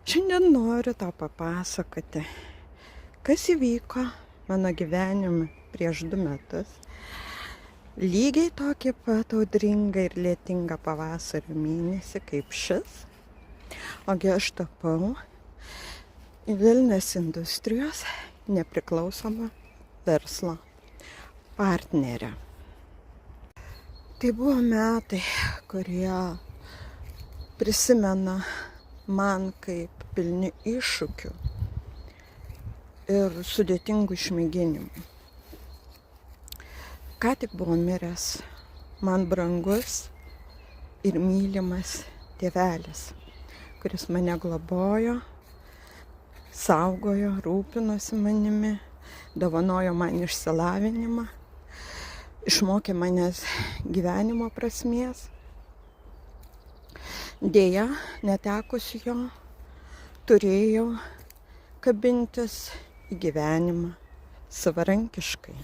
Šiandien noriu tau papasakoti, kas įvyko mano gyvenime prieš 2 metus. Lygiai tokį pat audringą ir lietingą pavasario mėnesį kaip šis. Ogi aš tapau Vilnius Industrijos nepriklausoma verslo partnerė. Tai buvo metai, kurie prisimena man kaip pilni iššūkių ir sudėtingų išmėginimų. Ką tik buvo miręs man brangus ir mylimas tėvelis, kuris mane globojo, saugojo, rūpinosi manimi, dovanojo man išsilavinimą, išmokė manęs gyvenimo prasmės. Deja, netekusi jo, turėjau kabintis į gyvenimą savarankiškai.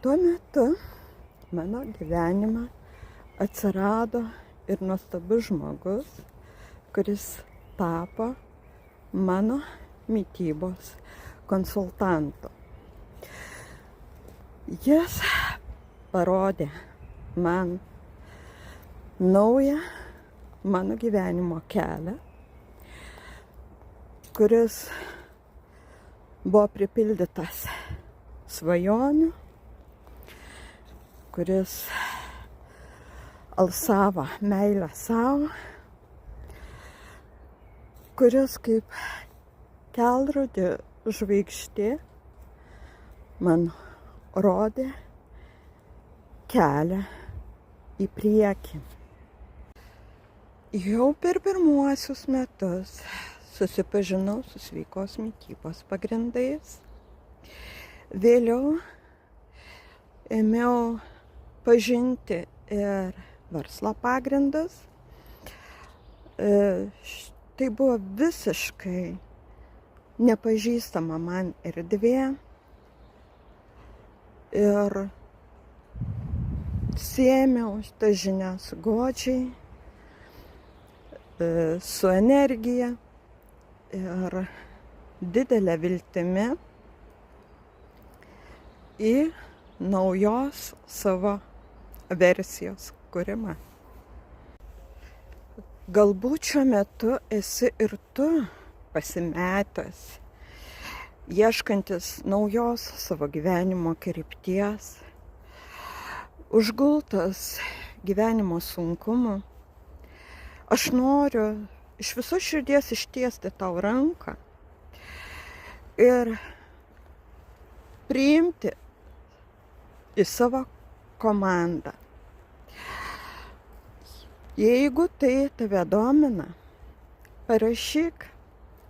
Tuo metu mano gyvenime atsirado ir nuostabus žmogus, kuris tapo mano mitybos konsultantu. Jis parodė man naują mano gyvenimo kelią, kuris buvo pripildytas svajonių, kuris alsavo meilę savo, kuris kaip kelrodė žvaigždė man rodė kelią į priekį. Jau per pirmuosius metus susipažinau su sveikos mitybos pagrindais. Vėliau ėmiau pažinti ir verslo pagrindus. Tai buvo visiškai nepažįstama man erdvė ir sėmiau šitą žinią su godžiai, su energija ir didelė viltimi į naujos savo versijos kūrimą. Galbūt šiuo metu esi ir tu pasimetęs, ieškantis naujos savo gyvenimo krypties, užgultas gyvenimo sunkumų. Aš noriu iš visos širdies ištiesti tau ranką ir priimti į savo komandą. Jeigu tai tave domina, parašyk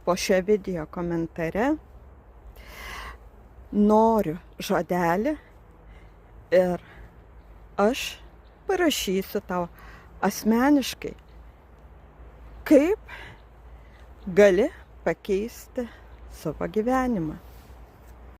po šio video komentare noriu žodelį ir aš parašysiu tau asmeniškai, kaip gali pakeisti savo gyvenimą.